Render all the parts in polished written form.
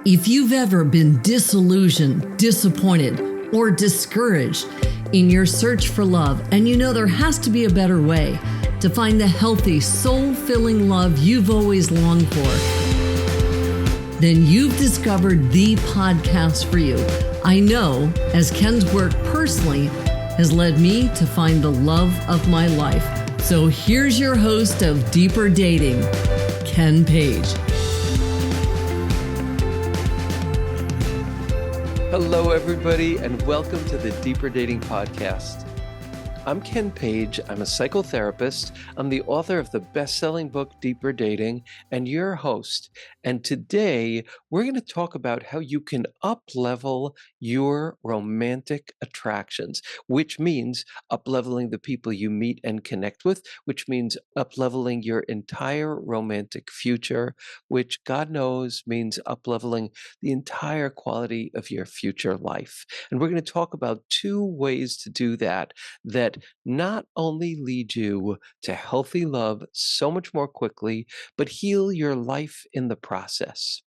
If you've ever been disillusioned, disappointed, or discouraged in your search for love, and you know there has to be a better way to find the healthy, soul-filling love you've always longed for, then you've discovered the podcast for you. I know, as Ken's work personally has led me to find the love of my life. So here's your host of Deeper Dating, Ken Page. Hello, everybody, and welcome to the Deeper Dating Podcast. I'm Ken Page. I'm a psychotherapist. I'm the author of the best-selling book, Deeper Dating, and your host. And today, we're going to talk about how you can up-level your romantic attractions, which means up-leveling the people you meet and connect with, which means up-leveling your entire romantic future, which God knows means up-leveling the entire quality of your future life. And we're going to talk about two ways to do that not only lead you to healthy love so much more quickly, but heal your life in the process.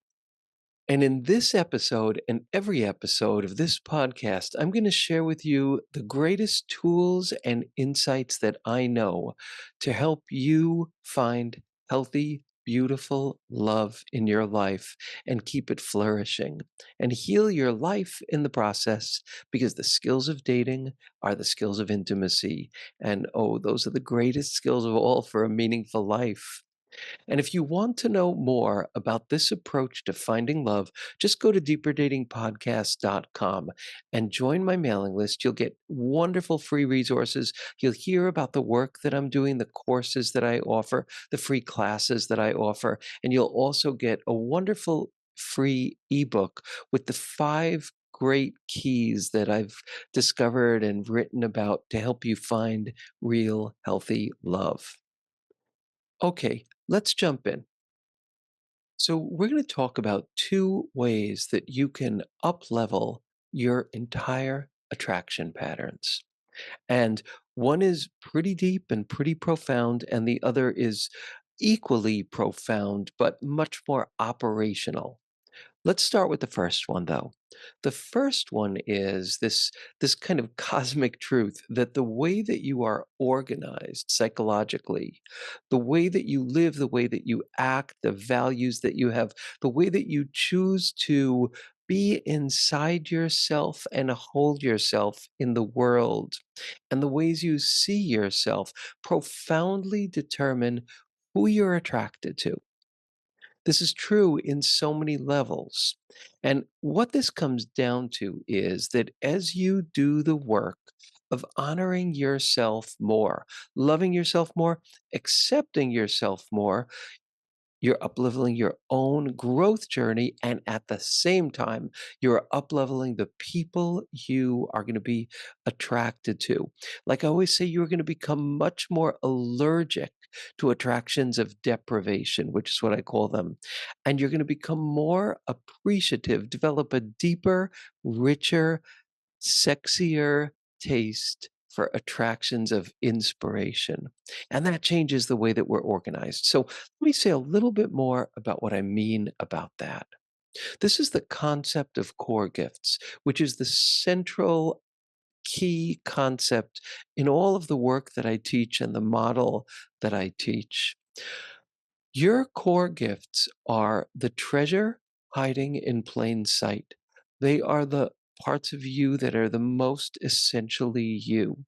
And in this episode and every episode of this podcast, I'm going to share with you the greatest tools and insights that I know to help you find healthy, beautiful love in your life and keep it flourishing and heal your life in the process, because the skills of dating are the skills of intimacy. And those are the greatest skills of all for a meaningful life. And if you want to know more about this approach to finding love, just go to deeperdatingpodcast.com and join my mailing list. You'll get wonderful free resources. You'll hear about the work that I'm doing, the courses that I offer, the free classes that I offer, and you'll also get a wonderful free ebook with the 5 great keys that I've discovered and written about to help you find real, healthy love. Okay, let's jump in. So we're going to talk about 2 ways that you can up-level your entire attraction patterns. And one is pretty deep and pretty profound, and the other is equally profound, but much more operational. Let's start with the first one, though. The first one is this kind of cosmic truth that the way that you are organized psychologically, the way that you live, the way that you act, the values that you have, the way that you choose to be inside yourself and hold yourself in the world, and the ways you see yourself profoundly determine who you're attracted to. This is true in so many levels. And what this comes down to is that as you do the work of honoring yourself more, loving yourself more, accepting yourself more, you're up-leveling your own growth journey, and at the same time, you're up-leveling the people you are going to be attracted to. Like I always say, you're going to become much more allergic to attractions of deprivation, which is what I call them. And you're going to become more appreciative, develop a deeper, richer, sexier taste for attractions of inspiration. And that changes the way that we're organized. So let me say a little bit more about what I mean about that. This is the concept of core gifts, which is the central key concept in all of the work that I teach and the model that I teach. Your core gifts are the treasure hiding in plain sight. They are the parts of you that are the most essentially you,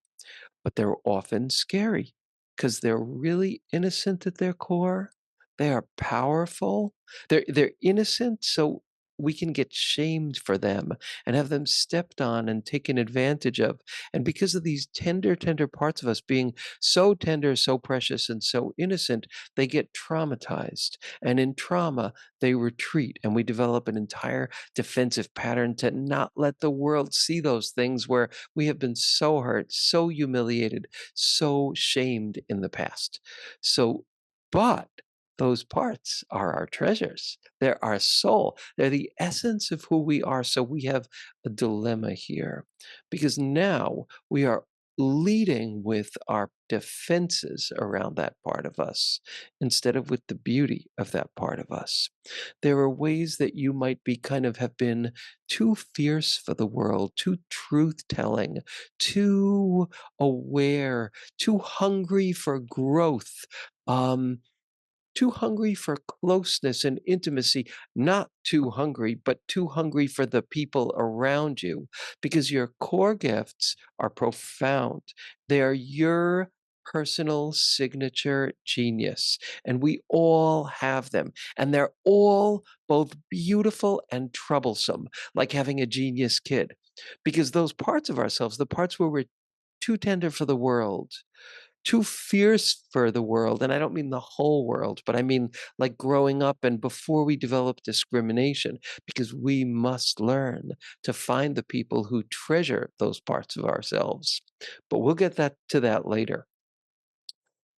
but they're often scary because they're really innocent at their core. They are powerful. They're innocent, so we can get shamed for them and have them stepped on and taken advantage of. And because of these tender, tender parts of us being so tender, so precious, and so innocent, they get traumatized. And in trauma, they retreat, and we develop an entire defensive pattern to not let the world see those things where we have been so hurt, so humiliated, so shamed in the past. But those parts are our treasures. They're our soul. They're the essence of who we are. So we have a dilemma here, because now we are leading with our defenses around that part of us instead of with the beauty of that part of us. There are ways that you might be kind of have been too fierce for the world, too truth telling, too aware, too hungry for growth. Um, Too hungry for closeness and intimacy, not too hungry, but too hungry for the people around you because your core gifts are profound. They are your personal signature genius, and we all have them. And they're all both beautiful and troublesome, like having a genius kid. Because those parts of ourselves, the parts where we're too tender for the world, too fierce for the world, and I don't mean the whole world, but I mean like growing up and before we develop discrimination, because we must learn to find the people who treasure those parts of ourselves. But we'll get that to that later.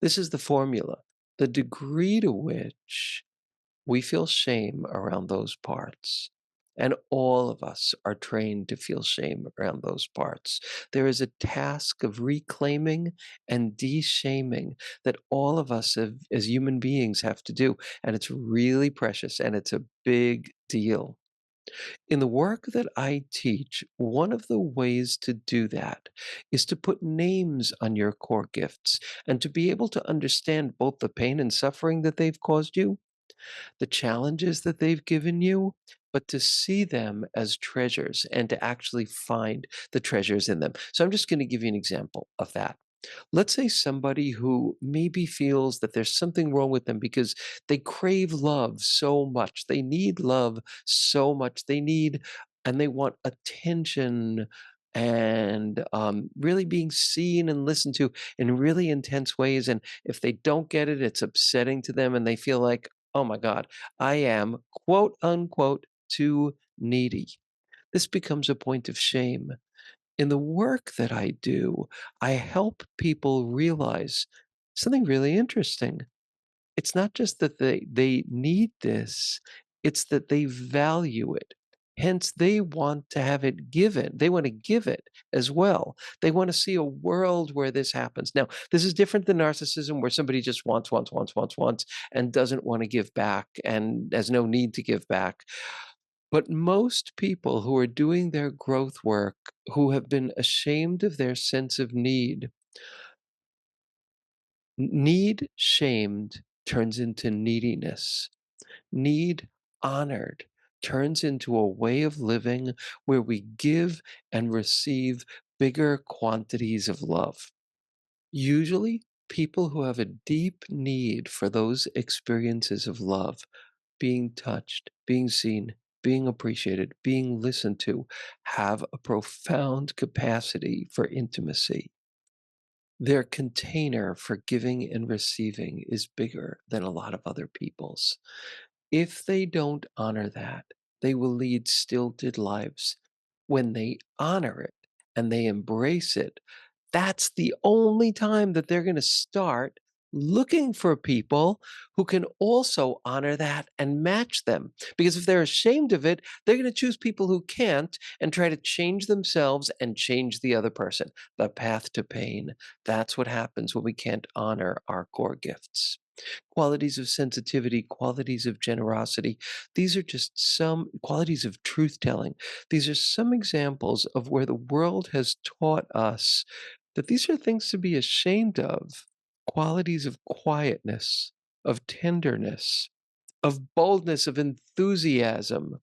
This is the formula. The degree to which we feel shame around those parts. And all of us are trained to feel shame around those parts. There is a task of reclaiming and de-shaming that all of us as human beings have to do. And it's really precious and it's a big deal. In the work that I teach, one of the ways to do that is to put names on your core gifts and to be able to understand both the pain and suffering that they've caused you, the challenges that they've given you, but to see them as treasures and to actually find the treasures in them. So I'm just going to give you an example of that. Let's say somebody who maybe feels that there's something wrong with them because they crave love so much. They need love so much. They need and they want attention and really being seen and listened to in really intense ways. And if they don't get it, it's upsetting to them and they feel like, oh my God, I am quote unquote too needy. This becomes a point of shame. In the work that I do, I help people realize something really interesting. It's not just that they need this, it's that they value it. Hence, they want to have it given. They want to give it as well. They want to see a world where this happens. Now, this is different than narcissism, where somebody just wants, and doesn't want to give back and has no need to give back. But most people who are doing their growth work, who have been ashamed of their sense of need shamed turns into neediness. Need honored turns into a way of living where we give and receive bigger quantities of love. Usually, people who have a deep need for those experiences of love, being touched, being seen, being appreciated, being listened to, have a profound capacity for intimacy. Their container for giving and receiving is bigger than a lot of other people's. If they don't honor that, they will lead stilted lives. When they honor it and they embrace it, that's the only time that they're going to start looking for people who can also honor that and match them. Because if they're ashamed of it, they're going to choose people who can't and try to change themselves and change the other person. The path to pain. That's what happens when we can't honor our core gifts. Qualities of sensitivity, qualities of generosity. These are just some qualities of truth telling. These are some examples of where the world has taught us that these are things to be ashamed of. Qualities of quietness, of tenderness, of boldness, of enthusiasm.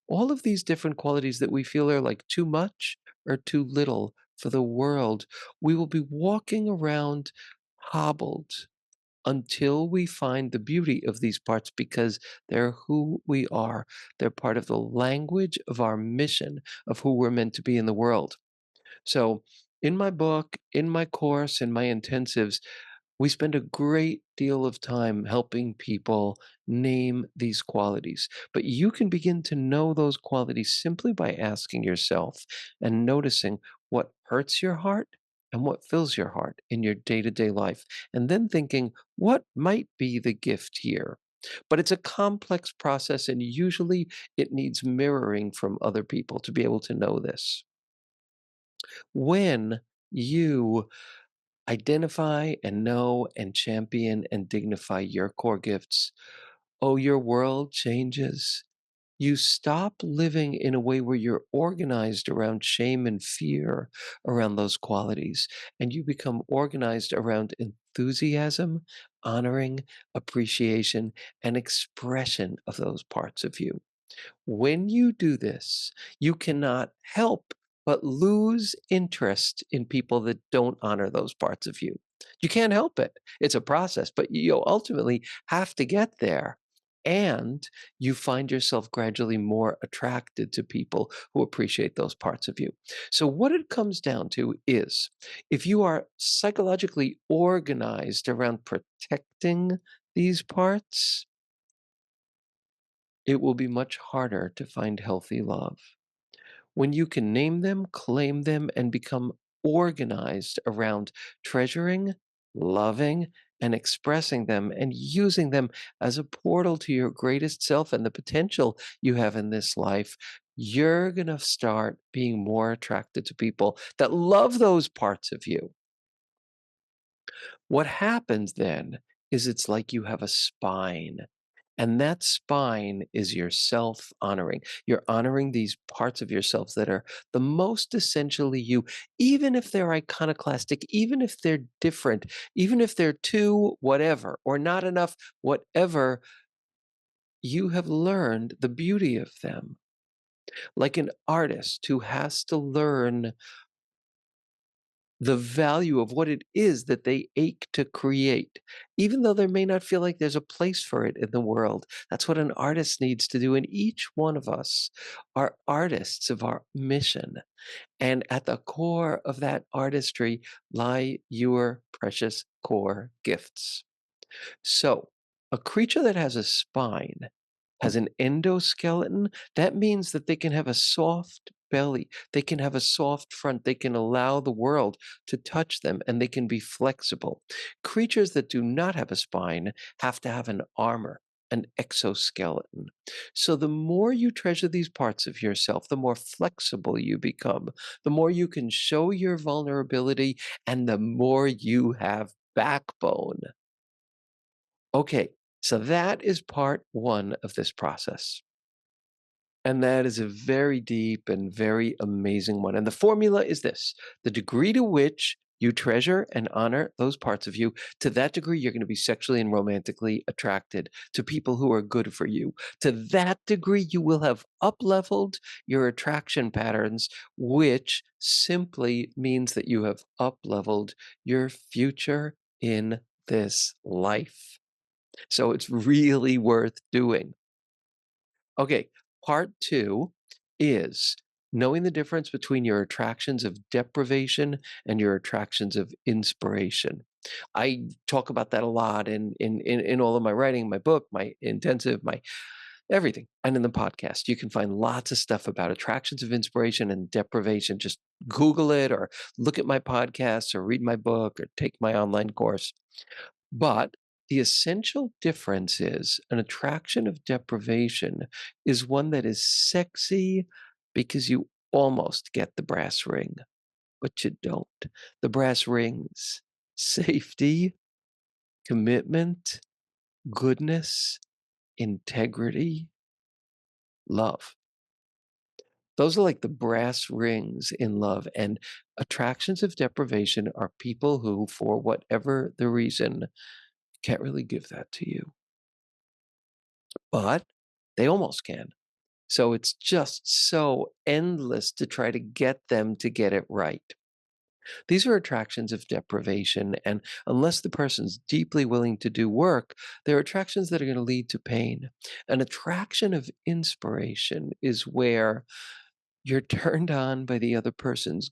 All of these different qualities that we feel are like too much or too little for the world. We will be walking around hobbled until we find the beauty of these parts because they're who we are. They're part of the language of our mission of who we're meant to be in the world. So, in my book, in my course, in my intensives, we spend a great deal of time helping people name these qualities. But you can begin to know those qualities simply by asking yourself and noticing what hurts your heart and what fills your heart in your day to day life. And then thinking, what might be the gift here? But it's a complex process, and usually it needs mirroring from other people to be able to know this. When you identify and know and champion and dignify your core gifts, oh, your world changes. You stop living in a way where you're organized around shame and fear around those qualities, and you become organized around enthusiasm, honoring, appreciation, and expression of those parts of you. When you do this, you cannot help but lose interest in people that don't honor those parts of you. You can't help it. It's a process, but you ultimately have to get there. And you find yourself gradually more attracted to people who appreciate those parts of you. So, what it comes down to is if you are psychologically organized around protecting these parts, it will be much harder to find healthy love. When you can name them, claim them, and become organized around treasuring, loving, and expressing them and using them as a portal to your greatest self and the potential you have in this life, you're going to start being more attracted to people that love those parts of you. What happens then is it's like you have a spine. And that spine is your self honoring. You're honoring these parts of yourselves that are the most essentially you, even if they're iconoclastic, even if they're different, even if they're too whatever or not enough, whatever, you have learned the beauty of them. Like an artist who has to learn the value of what it is that they ache to create, even though they may not feel like there's a place for it in the world. That's what an artist needs to do. And each one of us are artists of our mission. And at the core of that artistry lie your precious core gifts. So, a creature that has a spine has an endoskeleton. That means that they can have a soft belly, they can have a soft front, they can allow the world to touch them, and they can be flexible. Creatures that do not have a spine have to have an armor. An exoskeleton. So, the more you treasure these parts of yourself, the more flexible you become, the more you can show your vulnerability, and the more you have backbone. Okay, so that is part one of this process. And that is a very deep and very amazing one. And the formula is this: the degree to which you treasure and honor those parts of you, to that degree, you're going to be sexually and romantically attracted to people who are good for you. To that degree, you will have up-leveled your attraction patterns, which simply means that you have up-leveled your future in this life. So it's really worth doing. Okay, part two is knowing the difference between your attractions of deprivation and your attractions of inspiration. I talk about that a lot in all of my writing, my book, my intensive, my everything, and in the podcast. You can find lots of stuff about attractions of inspiration and deprivation. Just Google it or look at my podcast or read my book or take my online course. But the essential difference is an attraction of deprivation is one that is sexy because you almost get the brass ring, but you don't. The brass rings, safety, commitment, goodness, integrity, love. Those are like the brass rings in love. And attractions of deprivation are people who, for whatever the reason, can't really give that to you, but they almost can. So it's just so endless to try to get them to get it right. These are attractions of deprivation, and unless the person's deeply willing to do work, they're attractions that are going to lead to pain. An attraction of inspiration is where you're turned on by the other person's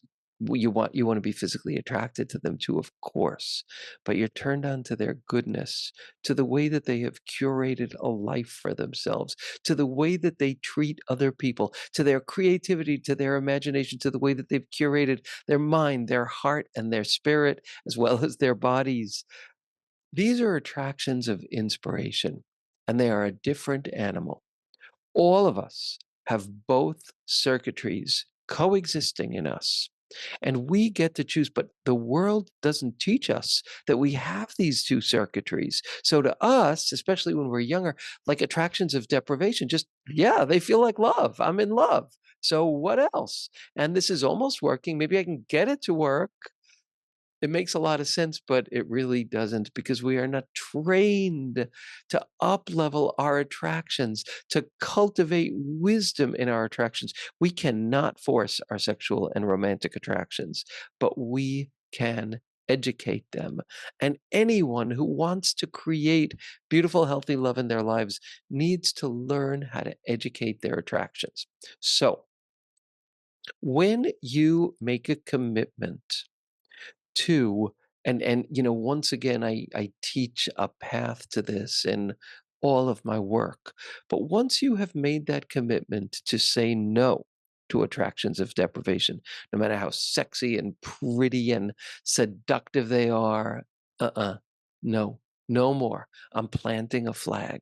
you want to be physically attracted to them too, of course, but you're turned on to their goodness, to the way that they have curated a life for themselves, to the way that they treat other people, to their creativity, to their imagination, to the way that they've curated their mind, their heart, and their spirit, as well as their bodies. These are attractions of inspiration, and they are a different animal. All of us have both circuitries coexisting in us. And we get to choose, but the world doesn't teach us that we have these two circuitries. So to us, especially when we're younger, like attractions of deprivation, just, yeah, they feel like love. I'm in love. So what else? And this is almost working. Maybe I can get it to work. It makes a lot of sense, but it really doesn't because we are not trained to up-level our attractions, to cultivate wisdom in our attractions. We cannot force our sexual and romantic attractions, but we can educate them. And anyone who wants to create beautiful, healthy love in their lives needs to learn how to educate their attractions. So, when you make a commitment to once again, I teach a path to this in all of my work. But once you have made that commitment to say no to attractions of deprivation, no matter how sexy and pretty and seductive they are, uh-uh, no, no more. I'm planting a flag.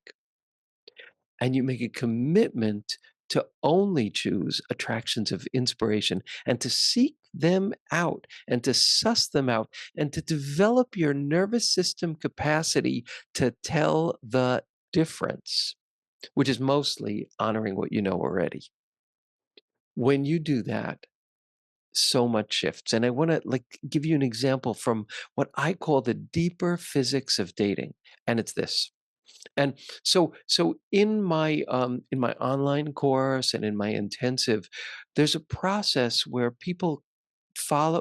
And you make a commitment to only choose attractions of inspiration and to seek them out and to suss them out and to develop your nervous system capacity to tell the difference, which is mostly honoring what you know already. When you do that, so much shifts. And I want to like give you an example from what I call the deeper physics of dating. And it's this. And so in my online course and in my intensive, there's a process where people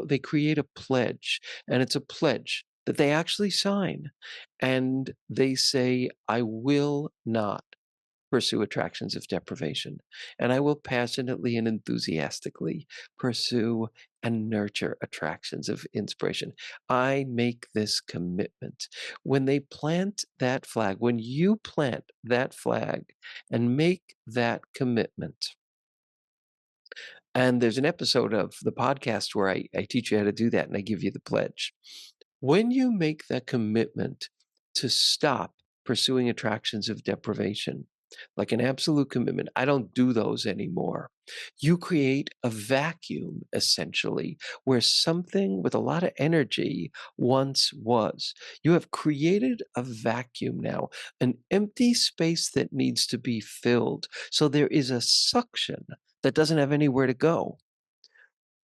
they create a pledge, and it's a pledge that they actually sign. And they say, I will not pursue attractions of deprivation. And I will passionately and enthusiastically pursue and nurture attractions of inspiration. I make this commitment. When they plant that flag, when you plant that flag and make that commitment, and there's an episode of the podcast where I teach you how to do that and I give you the pledge. When you make that commitment to stop pursuing attractions of deprivation, like an absolute commitment, I don't do those anymore. You create a vacuum essentially where something with a lot of energy once was. You have created a vacuum now, an empty space that needs to be filled. So there is a suction that doesn't have anywhere to go.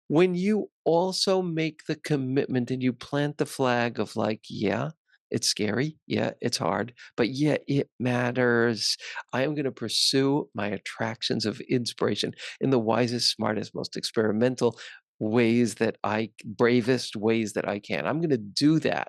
When you also make the commitment and you plant the flag of like, yeah, it's scary. Yeah, it's hard, but yeah, it matters. I am going to pursue my attractions of inspiration in the wisest, smartest, most experimental bravest ways that I can. I'm going to do that.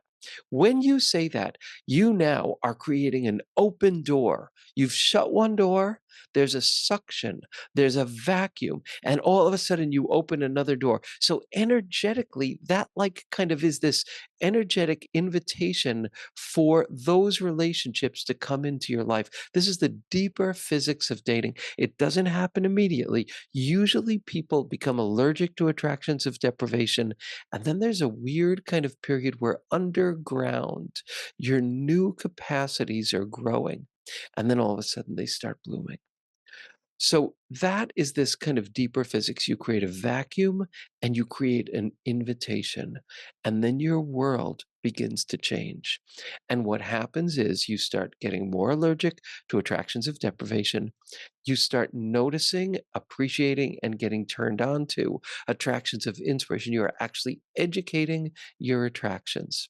When you say that, you now are creating an open door. You've shut one door, there's a suction, there's a vacuum, and all of a sudden you open another door. So energetically, that like kind of is this energetic invitation for those relationships to come into your life. This is the deeper physics of dating. It doesn't happen immediately. Usually people become allergic to attractions of deprivation. And then there's a weird kind of period where underground, your new capacities are growing. And then all of a sudden they start blooming. So that is this kind of deeper physics. You create a vacuum and you create an invitation, and then your world begins to change. And what happens is you start getting more allergic to attractions of deprivation. You start noticing, appreciating, and getting turned on to attractions of inspiration. You are actually educating your attractions.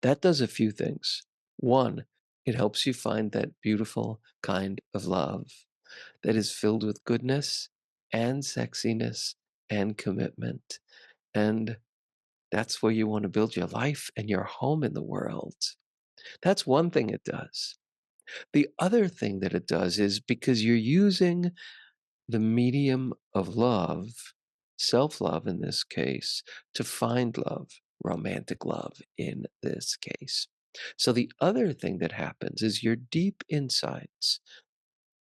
That does a few things. One, it helps you find that beautiful kind of love that is filled with goodness and sexiness and commitment. And that's where you want to build your life and your home in the world. That's one thing it does. The other thing that it does is because you're using the medium of love, self love in this case, to find love, romantic love in this case. So the other thing that happens is your deep insights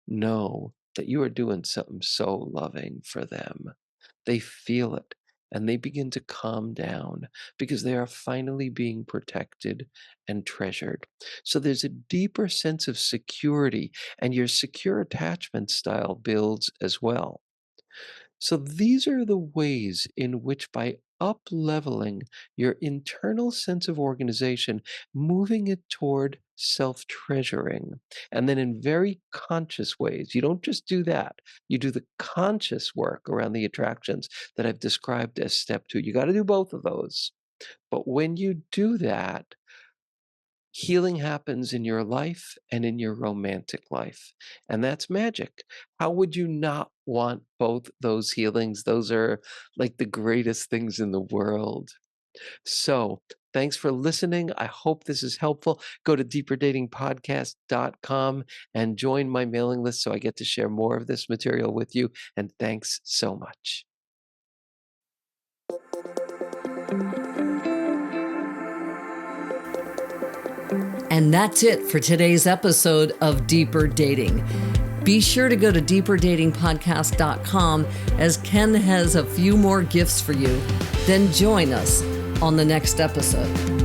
know that you are doing something so loving for them. They feel it and they begin to calm down because they are finally being protected and treasured. So there's a deeper sense of security, and your secure attachment style builds as well. So these are the ways in which by up-leveling your internal sense of organization, moving it toward self-treasuring, and then in very conscious ways, you don't just do that, you do the conscious work around the attractions that I've described as step 2. You gotta do both of those. But when you do that, healing happens in your life and in your romantic life, and that's magic. How would you not want both those healings? Those are like the greatest things in the world. So, thanks for listening. I hope this is helpful. Go to deeperdatingpodcast.com and join my mailing list so I get to share more of this material with you. And thanks so much. And that's it for today's episode of Deeper Dating. Be sure to go to deeperdatingpodcast.com as Ken has a few more gifts for you. Then join us on the next episode.